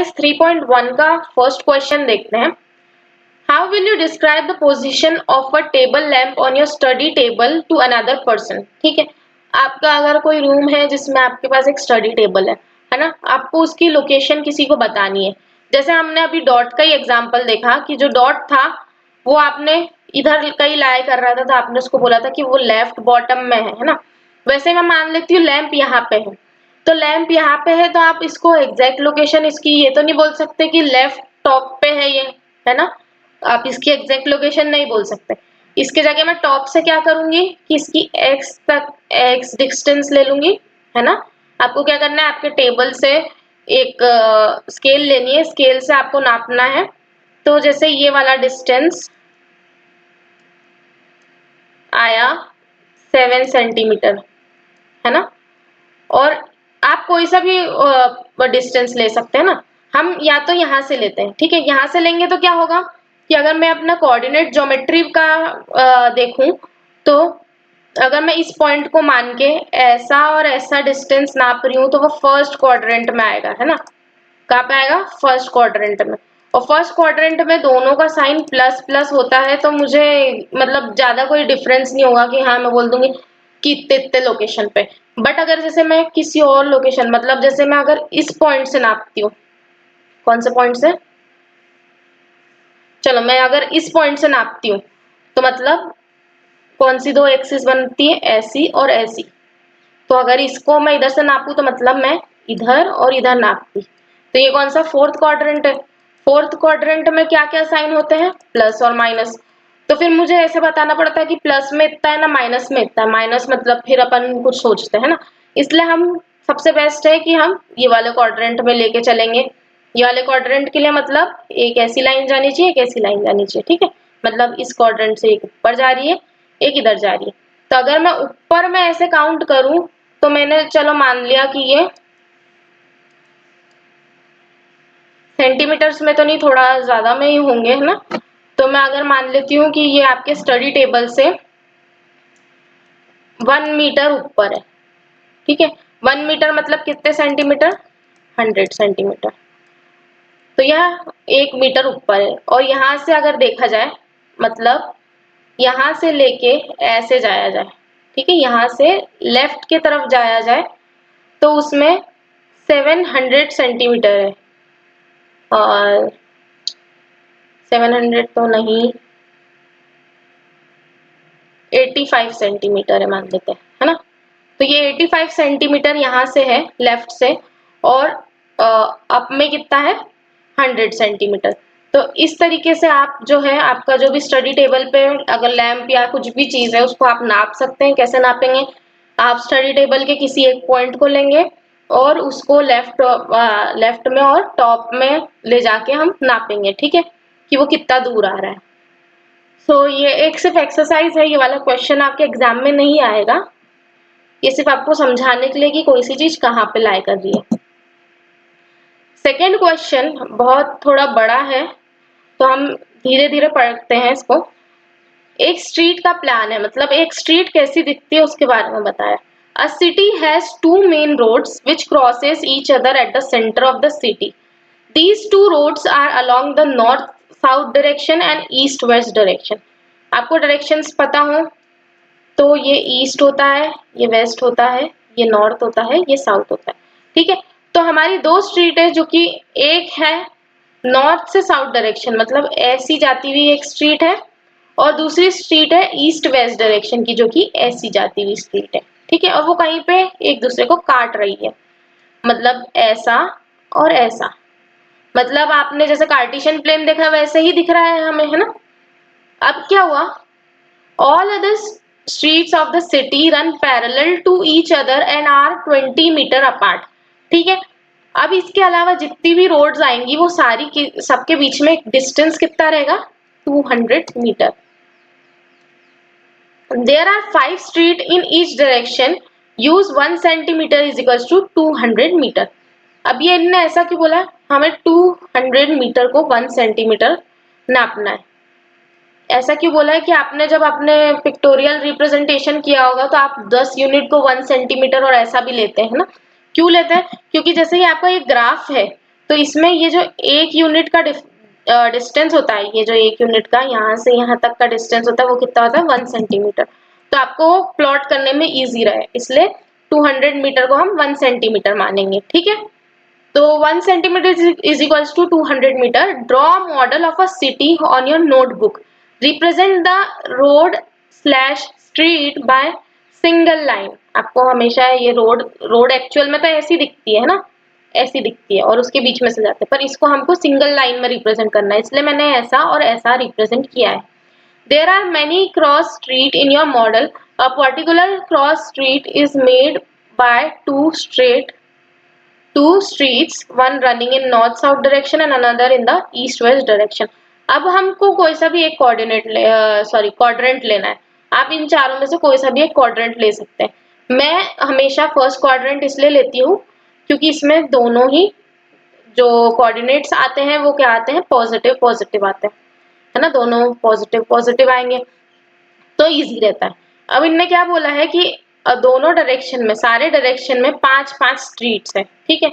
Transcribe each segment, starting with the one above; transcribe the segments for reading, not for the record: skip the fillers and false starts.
Exercise 3.1 का first question देखते हैं। How will you describe the position of a table lamp on your study table to another person. ठीक है, आपका अगर कोई रूम है जिसमें आपके पास एक स्टडी टेबल है ना, आपको उसकी लोकेशन किसी को बतानी है। जैसे हमने अभी डॉट का ही एग्जांपल देखा कि जो डॉट था वो आपने इधर कहीं लाई कर रहा था तो आपने उसको बोला था कि वो लेफ्ट बॉटम में है ना। वैसे मैं मान लेती हूँ लैम्प यहाँ पे है, तो लैम्प यहाँ पे है तो आप इसको एग्जैक्ट लोकेशन इसकी ये तो नहीं बोल सकते कि लेफ्ट टॉप पे है ये, है ना। आप इसकी एग्जैक्ट लोकेशन नहीं बोल सकते। इसके जगह मैं टॉप से क्या करूंगी कि इसकी एक्स तक एक्स डिस्टेंस ले लूंगी, है ना। आपको क्या करना है, आपके टेबल से एक स्केल लेनी है, स्केल से आपको नापना है। तो जैसे ये वाला डिस्टेंस आया 7 सेंटीमीटर, है ना। और आप कोई सा भी डिस्टेंस ले सकते हैं ना। हम या तो यहाँ से लेते हैं, ठीक है। यहाँ से लेंगे तो क्या होगा कि अगर मैं अपना कोऑर्डिनेट ज्योमेट्री का देखूं तो अगर मैं इस पॉइंट को मान के ऐसा और ऐसा डिस्टेंस नाप रही हूँ तो वो फर्स्ट क्वाड्रेंट में आएगा, है ना। कहाँ पे आएगा, फर्स्ट क्वाड्रेंट में। और फर्स्ट क्वाड्रेंट में दोनों का साइन प्लस प्लस होता है, तो मुझे मतलब ज्यादा कोई डिफरेंस नहीं होगा कि हाँ मैं बोल दूंगी कि इतने इतने लोकेशन पे। बट अगर जैसे मैं किसी और लोकेशन, मतलब जैसे मैं अगर इस पॉइंट से नापती हूँ, कौन से पॉइंट से, चलो मैं अगर इस पॉइंट से नापती हूँ तो मतलब कौन सी दो एक्सिस बनती है, ऐसी और ऐसी। तो अगर इसको मैं इधर से नापूं तो मतलब मैं इधर और इधर नापती। तो ये कौन सा फोर्थ क्वाड्रेंट है। फोर्थ क्वाड्रेंट में क्या क्या साइन होते हैं, प्लस और माइनस। तो फिर मुझे ऐसे बताना पड़ता है कि प्लस में इतना है ना, माइनस में इतना है। माइनस मतलब फिर अपन कुछ सोचते हैं ना, इसलिए हम सबसे बेस्ट है कि हम ये वाले क्वाड्रेंट में लेके चलेंगे। ये वाले क्वाड्रेंट के लिए मतलब एक ऐसी लाइन जानी चाहिए, एक ऐसी लाइन जानी चाहिए, ठीक है। मतलब इस क्वाड्रेंट से एक ऊपर जा रही है, एक इधर जा रही है। तो अगर मैं ऊपर में ऐसे काउंट करूं तो मैंने चलो मान लिया कि ये सेंटीमीटर्स में तो नहीं, थोड़ा ज्यादा में ही होंगे, है ना। तो मैं अगर मान लेती हूँ कि ये आपके स्टडी टेबल से 1 मीटर ऊपर है, ठीक है। 1 मीटर मतलब कितने सेंटीमीटर, 100 सेंटीमीटर। तो यह 1 मीटर ऊपर है। और यहाँ से अगर देखा जाए मतलब यहाँ से लेके ऐसे जाया जाए, ठीक है, यहाँ से लेफ्ट की तरफ जाया जाए तो उसमें 700 सेंटीमीटर है। और 700 तो नहीं, 85 सेंटीमीटर है मान लेते हैं, है ना। तो ये 85 सेंटीमीटर यहाँ से है लेफ्ट से, और अप में कितना है, 100 सेंटीमीटर। तो इस तरीके से आप जो है आपका जो भी स्टडी टेबल पे अगर लैंप या कुछ भी चीज है उसको आप नाप सकते हैं। कैसे नापेंगे, आप स्टडी टेबल के किसी एक पॉइंट को लेंगे और उसको लेफ्ट में और टॉप में ले जाके हम नापेंगे, ठीक है, कि वो कितना दूर आ रहा है। सो ये एक सिर्फ एक्सरसाइज है, ये वाला क्वेश्चन आपके एग्जाम में नहीं आएगा। ये सिर्फ आपको समझाने के लिए कि कोई सी चीज कहाँ पे लाई कर रही है। सेकेंड क्वेश्चन बहुत थोड़ा बड़ा है तो हम धीरे धीरे पढ़ते हैं इसको। एक स्ट्रीट का प्लान है, मतलब एक स्ट्रीट कैसी दिखती है उसके बारे में बताया। A city has 2 main roads which crosses each other at the centre of the city. These 2 roads are along the north south direction and east west direction। आपको डायरेक्शंस पता हो तो ये ईस्ट होता है, ये वेस्ट होता है, ये नॉर्थ होता है, ये साउथ होता है, ठीक है। तो हमारी दो स्ट्रीट है जो कि एक है नॉर्थ से साउथ डायरेक्शन, मतलब ऐसी जाती हुई एक स्ट्रीट है, और दूसरी स्ट्रीट है ईस्ट वेस्ट डायरेक्शन की जो कि ऐसी जाती हुई स्ट्रीट है, ठीक है। और वो कहीं पे एक दूसरे को काट रही है, मतलब ऐसा और ऐसा। मतलब आपने जैसे कार्टेशियन प्लेन देखा वैसे ही दिख रहा है हमें, है ना। अब क्या हुआ, all other streets of the city run parallel to each other and are 20 metre apart, ठीक है। अब इसके अलावा जितनी भी रोड्स आएंगी वो सारी सबके बीच में डिस्टेंस कितना रहेगा, 200 metre. There are 5 street in each direction, use 1 centimetre is equals to 200 metre. अब ये इन्होंने ऐसा क्यों बोला, हमें 200 मीटर को 1 सेंटीमीटर नापना है। ऐसा क्यों बोला है कि आपने जब आपने पिक्टोरियल रिप्रेजेंटेशन किया होगा तो आप 10 यूनिट को 1 सेंटीमीटर और ऐसा भी लेते हैं ना। क्यों लेते हैं, क्योंकि जैसे ही आपका एक ग्राफ है तो इसमें ये जो 1 यूनिट का डिस्टेंस होता है, ये जो 1 यूनिट का यहाँ से यहाँ तक का डिस्टेंस होता है वो कितना होता है 1 सेंटीमीटर। तो आपको प्लॉट करने में इजी रहे इसलिए 200 मीटर को हम 1 सेंटीमीटर मानेंगे, ठीक है। तो 1 centimetre is equals to 200 metre. Draw model of a city on your notebook. Represent the road slash street by single line. आपको हमेशा ये रोड एक्चुअल में तो ऐसी दिखती है ना, ऐसी दिखती है और उसके बीच में से जाते हैं, पर इसको हमको सिंगल लाइन में रिप्रेजेंट करना है, इसलिए मैंने ऐसा और ऐसा रिप्रेजेंट किया है। There are many cross street in your model. A particular cross street is made by two streets, one running in north south direction and another in the east west direction. अब हमको कोई सा भी एक quadrant लेना है। आप इन चारों में से कोई सा भी एक क्वाड्रेंट ले सकते हैं। मैं हमेशा फर्स्ट क्वाड्रेंट इसलिए लेती हूँ क्योंकि इसमें दोनों ही जो कोऑर्डिनेट्स आते हैं वो क्या आते हैं, पॉजिटिव पॉजिटिव आते हैं, है ना, दोनों पॉजिटिव पॉजिटिव आएंगे तो इजी रहता है। अब इनने क्या बोला है कि दोनों डायरेक्शन में, सारे डायरेक्शन में 5-5 स्ट्रीट्स है, ठीक है।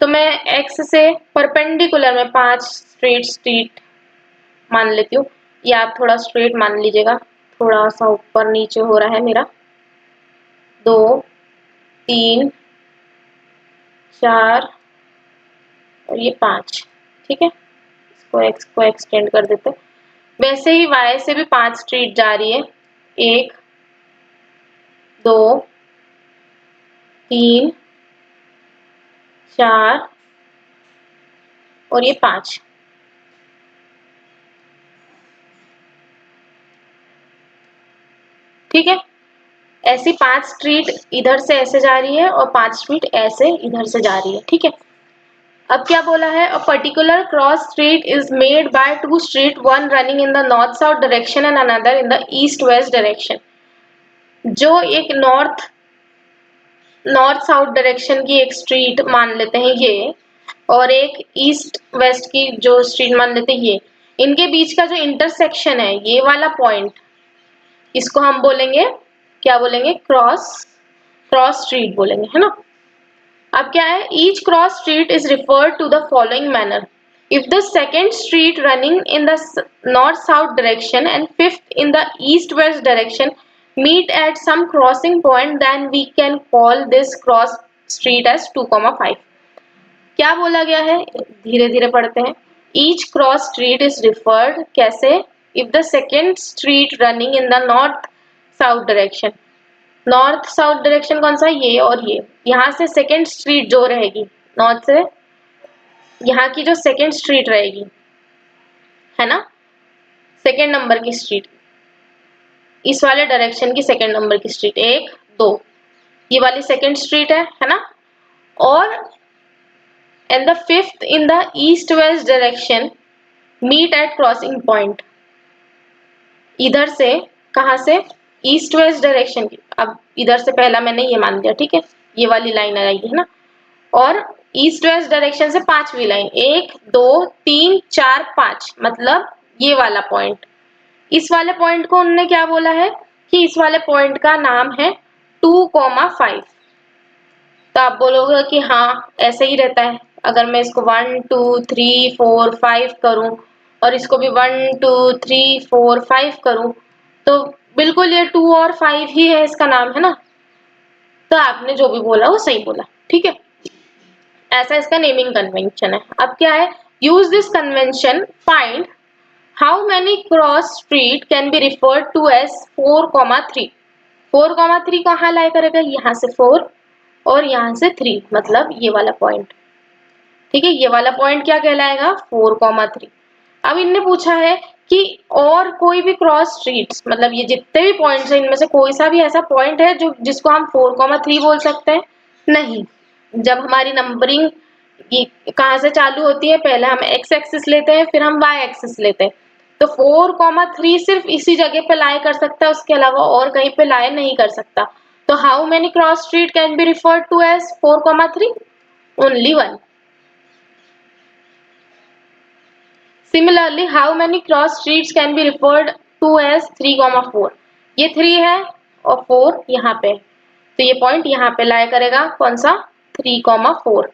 तो मैं एक्स से परपेंडिकुलर में 5 स्ट्रीट मान लेती हूँ, या आप थोड़ा स्ट्रेट मान लीजिएगा, थोड़ा सा ऊपर नीचे हो रहा है मेरा। 2 3 4 और ये 5, ठीक है। इसको एक्स को एक्सटेंड कर देते हैं। वैसे ही y से भी 5 स्ट्रीट जा रही है, 1 2 3 4 और ये 5, ठीक है। ऐसी 5 स्ट्रीट इधर से ऐसे जा रही है और 5 स्ट्रीट ऐसे इधर से जा रही है, ठीक है। अब क्या बोला है, a particular cross street is made by 2 street, one running in the north south direction and another in the east west direction. जो एक नॉर्थ साउथ डायरेक्शन की एक स्ट्रीट मान लेते हैं ये, और एक ईस्ट वेस्ट की जो स्ट्रीट मान लेते हैं ये, इनके बीच का जो इंटरसेक्शन है, ये वाला पॉइंट, इसको हम बोलेंगे, क्या बोलेंगे, क्रॉस स्ट्रीट बोलेंगे, है ना। अब क्या है, each cross street is referred to the following manner. If the second street running in the north south direction and fifth in the east west direction meet at some crossing point, then we can call this cross street as 2,5. क्या बोला गया है, धीरे धीरे पढ़ते हैं। each cross street is referred कैसे, if the second street running in the north south direction, north south direction कौन सा, ये और ये, यहाँ से सेकेंड स्ट्रीट जो रहेगी, नॉर्थ से यहाँ की जो सेकेंड स्ट्रीट रहेगी, है ना, सेकेंड नंबर की स्ट्रीट, इस वाले डायरेक्शन की सेकेंड नंबर की स्ट्रीट, 1 2, ये वाली सेकेंड स्ट्रीट है ना। और and the fifth in the east west direction meet at crossing point. इधर से, कहाँ से, ईस्ट वेस्ट डायरेक्शन की, अब इधर से पहला मैंने ये मान लिया, ठीक है, ये वाली लाइन आएगी, है ना। और ईस्ट वेस्ट डायरेक्शन से 5वीं लाइन, 1 2 3 4 5, मतलब ये वाला पॉइंट। इस वाले पॉइंट को उन्होंने क्या बोला है कि इस वाले पॉइंट का नाम है 2,5। तो आप बोलोगे कि हाँ ऐसे ही रहता है, अगर मैं इसको 1 2 3 4 5 करूं और इसको भी 1 2 3 4 5 करूं, तो बिल्कुल ये 2 और 5 ही है, इसका नाम, है ना। तो आपने जो भी बोला वो सही बोला, ठीक है। ऐसा इसका नेमिंग कन्वेंशन है। अब क्या है, use this convention, find how many cross street can be referred to as 4,3। 4,3 कहाँ लाया करेगा, यहाँ से 4 और यहाँ से 3, मतलब ये वाला पॉइंट, ठीक है। ये वाला पॉइंट क्या कहलाएगा, 4,3। अब इनने पूछा है कि और कोई भी क्रॉस स्ट्रीट्स, मतलब ये जितने भी पॉइंट्स हैं इनमें से कोई सा भी ऐसा पॉइंट है जो जिसको हम 4,3 बोल सकते हैं, नहीं। जब हमारी नंबरिंग कहाँ से चालू होती है, पहले हम एक्स एक्सिस लेते हैं, फिर हम वाई एक्सिस लेते हैं। तो 4,3 सिर्फ इसी जगह पे लाई कर सकता है, उसके अलावा और कहीं पे लाई नहीं कर सकता। तो how many cross street can be referred to as 4,3? Only 1। Similarly how many cross streets can be referred to as 3,4? ये 3 है और 4 यहाँ पे, तो ये पॉइंट यहाँ पे लाया करेगा, कौन सा, 3,4।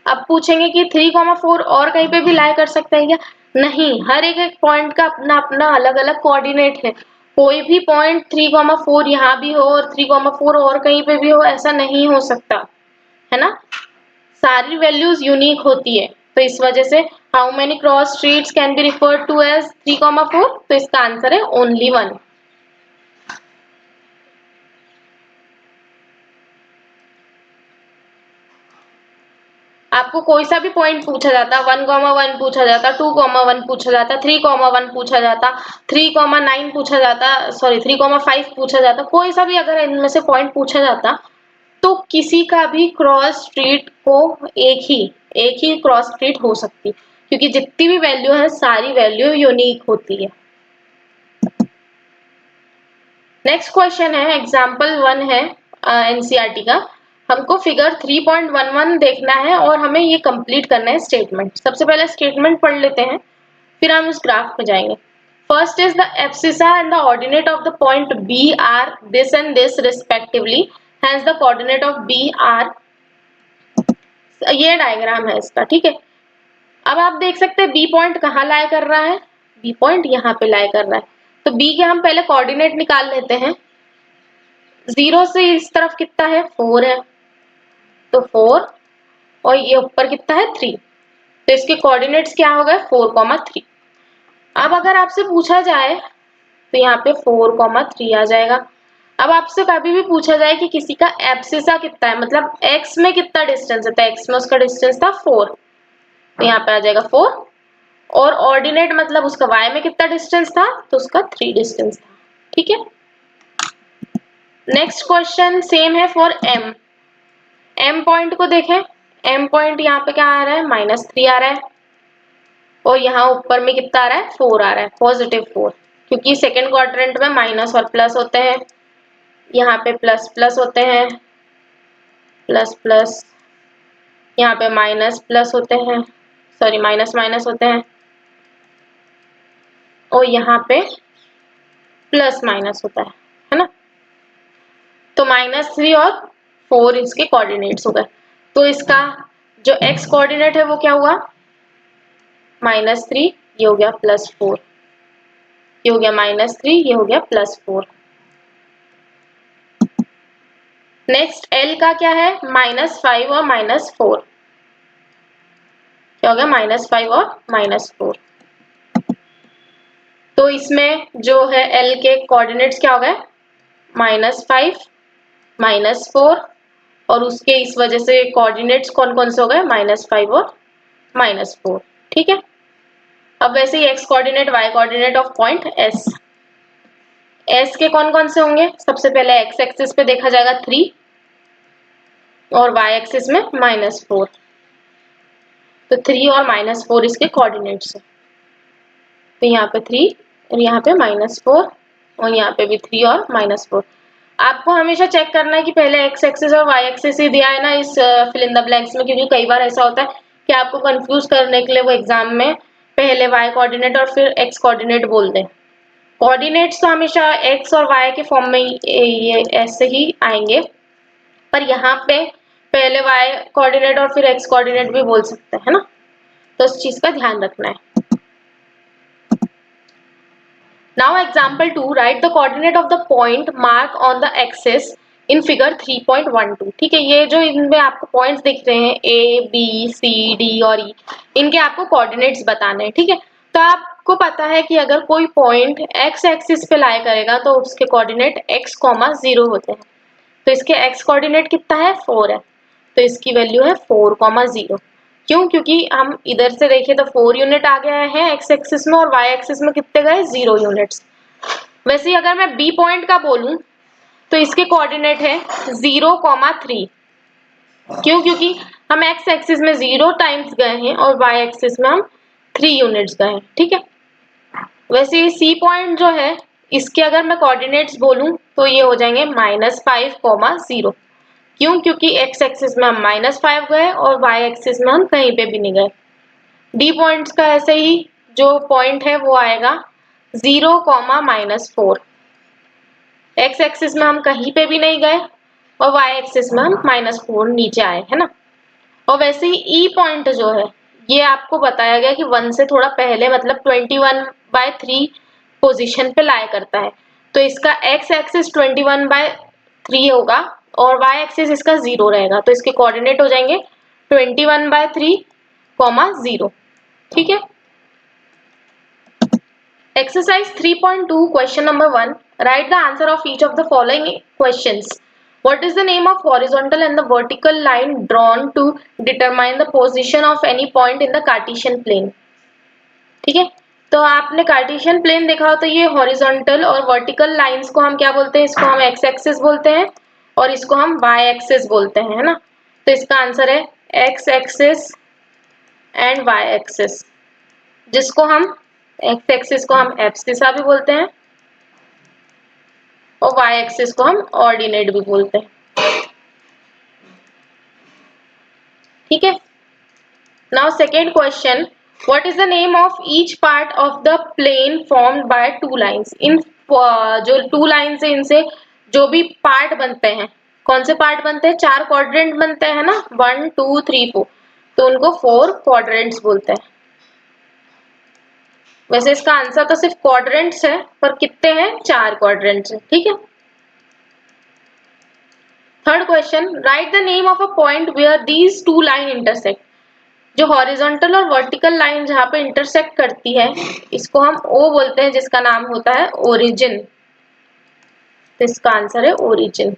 अब पूछेंगे कि 3,4 और कहीं पे भी लाई कर सकते हैं क्या? नहीं, हर एक एक पॉइंट का अपना अपना अलग अलग कोऑर्डिनेट है। कोई भी पॉइंट 3,4 यहाँ भी हो और 3,4 और कहीं पे भी हो, ऐसा नहीं हो सकता, है ना। सारी वैल्यूज यूनिक होती है, तो इस वजह से how many cross streets can be referred to as 3,4, तो इसका आंसर है ओनली 1। आपको कोई सा भी पॉइंट पूछा जाता, 1,1 पूछा जाता, 2,1 पूछा जाता, 3,1 पूछा जाता, 3,9 पूछा जाता, सॉरी 3,5 पूछा जाता, कोई सा भी अगर इनमें से पॉइंट पूछा जाता, तो किसी का भी क्रॉस स्ट्रीट को एक ही क्रॉस स्ट्रीट हो सकती, क्योंकि जितनी भी वैल्यू है सारी वैल्यू यूनिक होती है। नेक्स्ट क्वेश्चन है, एग्जाम्पल 1 है एनसीईआरटी का। हमको फिगर 3.11 देखना है और हमें ये कंप्लीट करना है स्टेटमेंट। सबसे पहले स्टेटमेंट पढ़ लेते हैं, फिर हम इस ग्राफ पे जाएंगे। First is the abscissa and the ordinate of the point B are this and this respectively, hence the coordinate of B are. ये डायग्राम है इसका, ठीक है। अब आप देख सकते हैं बी पॉइंट कहाँ लाई कर रहा है, बी पॉइंट यहाँ पे लाई कर रहा है। तो बी के हम पहले कोऑर्डिनेट निकाल लेते हैं। 0 से इस तरफ कितना है, 4 है, तो 4, और ये ऊपर कितना है 3, तो इसके कोऑर्डिनेट्स क्या हो गए 4,3। अब अगर आपसे पूछा जाए तो यहाँ पे 4,3 आ जाएगा। अब आपसे कभी भी पूछा जाए कि किसी का एब्सिसा कितना है, मतलब x में कितना डिस्टेंस है, तो x में उसका डिस्टेंस था 4, तो यहाँ पे आ जाएगा 4, और ऑर्डिनेट मतलब उसका y में कितना डिस्टेंस था, तो उसका 3 डिस्टेंस था, ठीक है। नेक्स्ट क्वेश्चन सेम है फॉर m। m पॉइंट को देखें, m पॉइंट यहाँ पे क्या आ रहा है, -3 आ रहा है, और यहाँ ऊपर में कितना आ रहा है, 4 आ रहा है, +4, क्योंकि सेकेंड क्वाड्रेंट में माइनस और प्लस होते हैं, यहाँ पे प्लस प्लस होते हैं, प्लस प्लस, यहाँ पे माइनस प्लस होते हैं, सॉरी माइनस माइनस होते हैं, और यहाँ पे प्लस माइनस होता है ना। तो -3 और 4 इसके कोऑर्डिनेट्स हो गए। तो इसका जो x कोऑर्डिनेट है वो क्या हुआ, -3, ये हो गया +4, ये हो गया -3, ये हो गया +4। नेक्स्ट L का क्या है, -5 और -4, क्या हो गया, -5 और -4। तो इसमें जो है L के कोऑर्डिनेट्स क्या हो गए, -5, -4, और उसके इस वजह से कोऑर्डिनेट्स कौन कौन से हो गए, -5 और -4, ठीक है। अब वैसे ही x coordinate, y coordinate of point S, S के कौन कौन से होंगे, सबसे पहले x एक्सिस पे देखा जाएगा 3, और y एक्सिस में -4, तो 3 और -4 इसके कोऑर्डिनेट्स है। तो यहाँ पे 3 और यहाँ पे -4, और यहाँ पे भी 3 और -4। आपको हमेशा चेक करना है कि पहले x एक्सिस और y एक्सिस ही दिया है ना इस फिल इन द ब्लैंक्स में, क्योंकि कई बार ऐसा होता है कि आपको कंफ्यूज करने के लिए वो एग्जाम में पहले y कोऑर्डिनेट और फिर x कोऑर्डिनेट बोल दें। कोऑर्डिनेट्स तो हमेशा x और y के फॉर्म में ये ऐसे ही आएंगे, पर यहाँ पे पहले y कोऑर्डिनेट और फिर x कोऑर्डिनेट भी बोल सकते हैं ना, तो उस चीज का ध्यान रखना है। Now example 2, write the coordinate of the point mark on the axis in figure 3.12। ठीक है, ये जो इनमें आपको पॉइंट्स दिख रहे हैं A, B, C, D और E, इनके आपको कोऑर्डिनेट्स बताने हैं, ठीक है। तो आपको पता है कि अगर कोई पॉइंट x एक्सिस पे लाई करेगा तो उसके कोऑर्डिनेट x, 0 होते हैं। तो इसके x कोऑर्डिनेट कितना है, 4 है, तो इसकी वैल्यू है 4, 0। क्यों, क्योंकि हम इधर से देखें तो 4 यूनिट आ गया है x एक्सिस में, और y एक्सिस में कितने गए, 0 यूनिट्स। वैसे ही अगर मैं B पॉइंट का बोलूं तो इसके कोऑर्डिनेट है 0, 3। क्यों, क्योंकि हम x एक्सिस में 0 टाइम्स गए हैं और y एक्सिस में हम 3 यूनिट्स गए हैं, ठीक है। वैसे ही C पॉइंट जो है, इसके अगर मैं कोऑर्डिनेट्स बोलूं तो ये हो जाएंगे -5, 0। क्यों, क्योंकि x एक्सिस में हम -5 गए और y एक्सिस में हम कहीं पे भी नहीं गए। D पॉइंट्स का ऐसे ही जो पॉइंट है वो आएगा 0, -4। x एक्सिस में हम कहीं पे भी नहीं गए और y एक्सिस में हम -4 नीचे आए, है ना। और वैसे ही ई पॉइंट जो है ये आपको बताया गया कि 1 से थोड़ा पहले मतलब 21/3 पोजीशन पे लाया करता है। तो इसका x एक्सिस 21/3 होगा और y एक्सिस इसका 0 रहेगा। तो इसके कोऑर्डिनेट हो जाएंगे 21/3, 0। ठीक है। Exercise 3.2 question number 1. Write the answer of each of the following questions. What is the name of horizontal and the vertical line drawn to determine the position of any point in the Cartesian plane? ठीक है। तो आपने Cartesian plane देखा हो तो ये horizontal और vertical lines को हम क्या बोलते हैं? इसको हम एक्स एक्सिस बोलते हैं और इसको हम वाई एक्सिस बोलते हैं, है ना। तो इसका आंसर है x axis and y axis, जिसको हम एक्स एक्सिस को हम एब्सिसा भी बोलते हैं और वाई एक्सिस को हम ऑर्डिनेट भी बोलते हैं। ठीक है। Now second question, what is the name of each part of the plane formed by two lines? इन जो टू लाइंस है इनसे जो भी पार्ट बनते हैं, कौन से पार्ट बनते हैं? 4 क्वाड्रेंट बनते हैं ना, 1 2 3 4, तो उनको 4 क्वाड्रेंट्स बोलते हैं। वैसे इसका आंसर तो सिर्फ क्वाड्रेंट्स है, पर कितने हैं? 4 क्वाड्रेंट्स है। ठीक है। Third question, write the name of a point where these two line intersect. जो हॉरिजॉन्टल और वर्टिकल लाइन जहां पे इंटरसेक्ट करती है इसको हम ओ बोलते हैं, जिसका नाम होता है ओरिजिन। तो इसका आंसर है origin.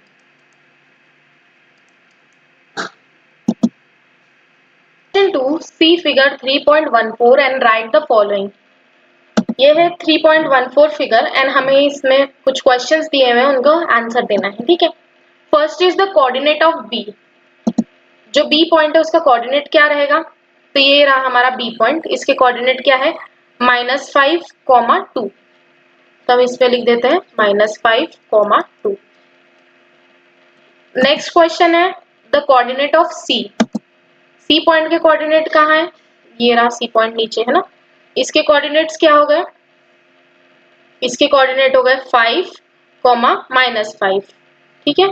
Question 2, see figure 3.14 and write the following. ये है 3.14 फिगर एंड हमें इसमें कुछ क्वेश्चंस दिए हुए हैं, उनको आंसर देना है। ठीक है। First is the coordinate of B. जो बी पॉइंट है उसका कोऑर्डिनेट क्या रहेगा? तो ये रहा हमारा बी पॉइंट, इसके कोऑर्डिनेट क्या है? -5, 2। तो हम इस पे लिख देते हैं -5, 2। नेक्स्ट क्वेश्चन है the coordinate of C. C point के कोऑर्डिनेट कहाँ है? ये रहा सी पॉइंट नीचे, है ना। इसके कोऑर्डिनेट्स क्या हो गए? इसके कोऑर्डिनेट हो गए 5, -5। ठीक है।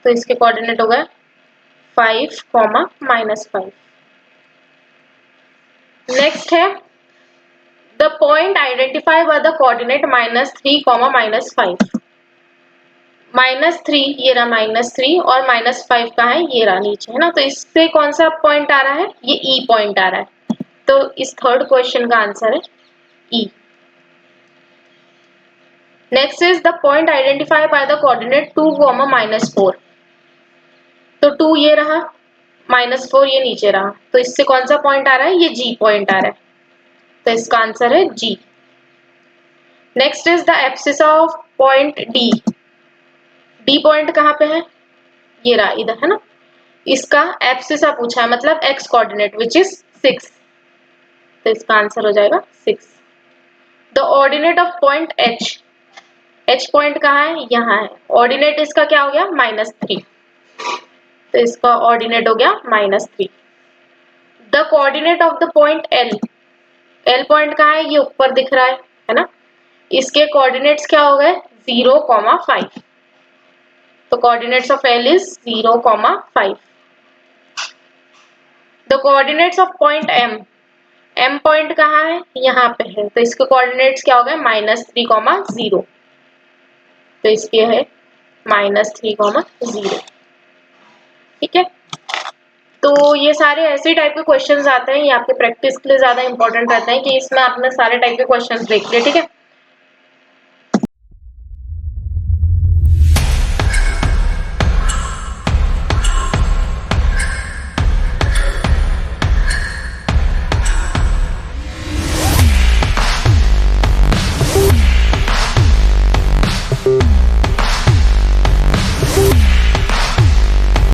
तो इसके कोऑर्डिनेट हो गए 5, -5। नेक्स्ट है the point identify by the coordinate -3, -5। -3 ये रहा -3 और -5 का है ये रहा नीचे, है ना। तो इससे कौन सा पॉइंट आ रहा है? ये ई पॉइंट आ रहा है। तो इस थर्ड क्वेश्चन का आंसर है E. Next is the point identify by the coordinate 2, -4। तो 2 ये रहा, -4 ये नीचे रहा, तो इससे कौन सा पॉइंट आ रहा है? ये जी पॉइंट आ रहा है। तो इसका आंसर है G. Next is the abscissa of point D. D point कहाँ पे है? ये रहा इधर, है ना। इसका एब्सिसा पूछा है, मतलब एक्स कोऑर्डिनेट विच इज 6। तो इसका आंसर हो जाएगा 6। The ordinate of point H. H point कहाँ है? यहाँ है। ऑर्डिनेट इसका क्या हो गया? -3। तो इसका ऑर्डिनेट हो गया -3। The coordinate of the point L. L point कहाँ है? ये ऊपर दिख रहा है ना। इसके कोऑर्डिनेट्स क्या हो गए? 0, 5। तो coordinates of L is 0, 5। The coordinates of point M. M point कहाँ है? यहाँ पे है। तो इसके कोऑर्डिनेट्स क्या हो गए? -3, 0। तो इसके है -3, 0। ठीक है। तो ये सारे ऐसे टाइप के क्वेश्चंस आते हैं, ये आपके प्रैक्टिस के लिए ज्यादा इंपॉर्टेंट रहते हैं कि इसमें आपने सारे टाइप के क्वेश्चंस देख लिए। ठीक है।